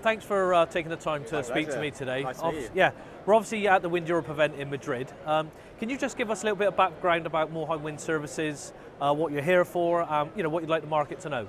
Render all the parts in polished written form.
thanks for taking the time to speak to me today. Nice to meet you. Yeah, we're obviously at the WindEurope Event in Madrid. Can you just give us a little bit of background about Muehlhan Wind Services, what you're here for, what you'd like the market to know?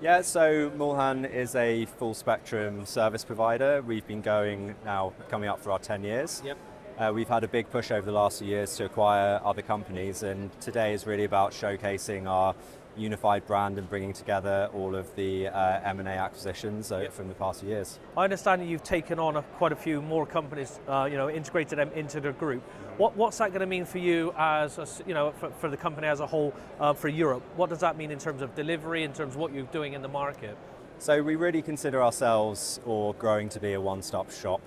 Yeah, so Muehlhan is a full spectrum service provider. We've been going now, coming up for our 10 years. Yep. We've had a big push over the last few years to acquire other companies, and today is really about showcasing our unified brand and bringing together all of the M&A acquisitions from the past few years. I understand that you've taken on quite a few more companies, integrated them into the group. What's that going to mean for you as, for the company as a whole, for Europe? What does that mean in terms of delivery, in terms of what you're doing in the market? So we really consider ourselves, or growing to be, a one-stop shop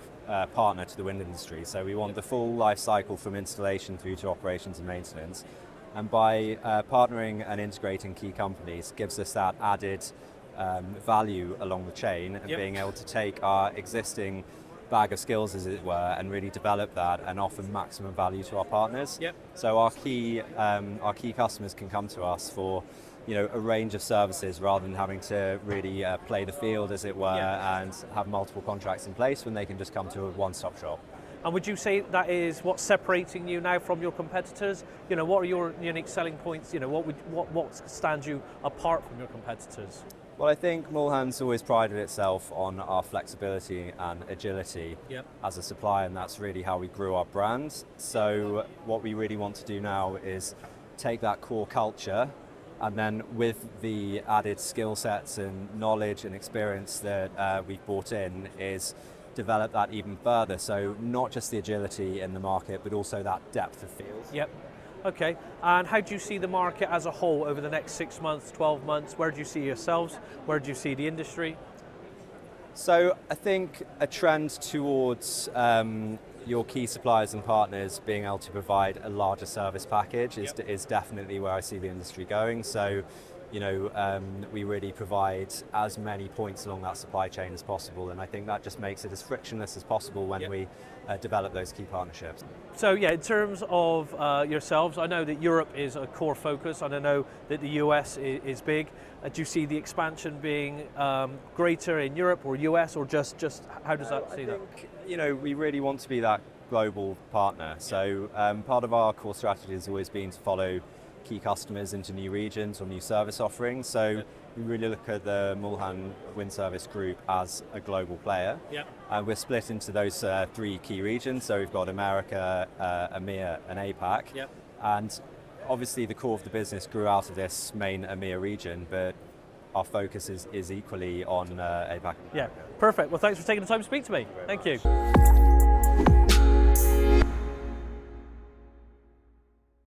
partner to the wind industry. So we want the full life cycle from installation through to operations and maintenance. And by partnering and integrating key companies gives us that added value along the chain, and being able to take our existing bag of skills, as it were, and really develop that and offer maximum value to our partners. So our key customers can come to us for a range of services rather than having to really play the field, as it were, and have multiple contracts in place, when they can just come to a one-stop shop. And would you say that is what's separating you now from your competitors? What are your unique selling points? What stands you apart from your competitors? Well, I think Muehlhan's always prided itself on our flexibility and agility as a supplier, and that's really how we grew our brand. So what we really want to do now is take that core culture, and then with the added skill sets and knowledge and experience that we've brought in, is develop that even further. So not just the agility in the market, but also that depth of field. Yep. Okay. And how do you see the market as a whole over the next 6 months, 12 months? Where do you see yourselves? Where do you see the industry? So I think a trend towards your key suppliers and partners being able to provide a larger service package is definitely where I see the industry going. So we really provide as many points along that supply chain as possible, and I think that just makes it as frictionless as possible when we develop those key partnerships. So in terms of yourselves, I know that Europe is a core focus, and I know that the US is big. Do you see the expansion being greater in Europe or US, or just how does that see that? I think, we really want to be that global partner. So part of our core strategy has always been to follow key customers into new regions or new service offerings. So we really look at the Muehlhan Wind Service group as a global player. We're split into those 3 key regions. So we've got America, EMEA and APAC. And obviously the core of the business grew out of this main EMEA region, but our focus is equally on APAC. Yeah, perfect. Well, thanks for taking the time to speak to me. Thank you.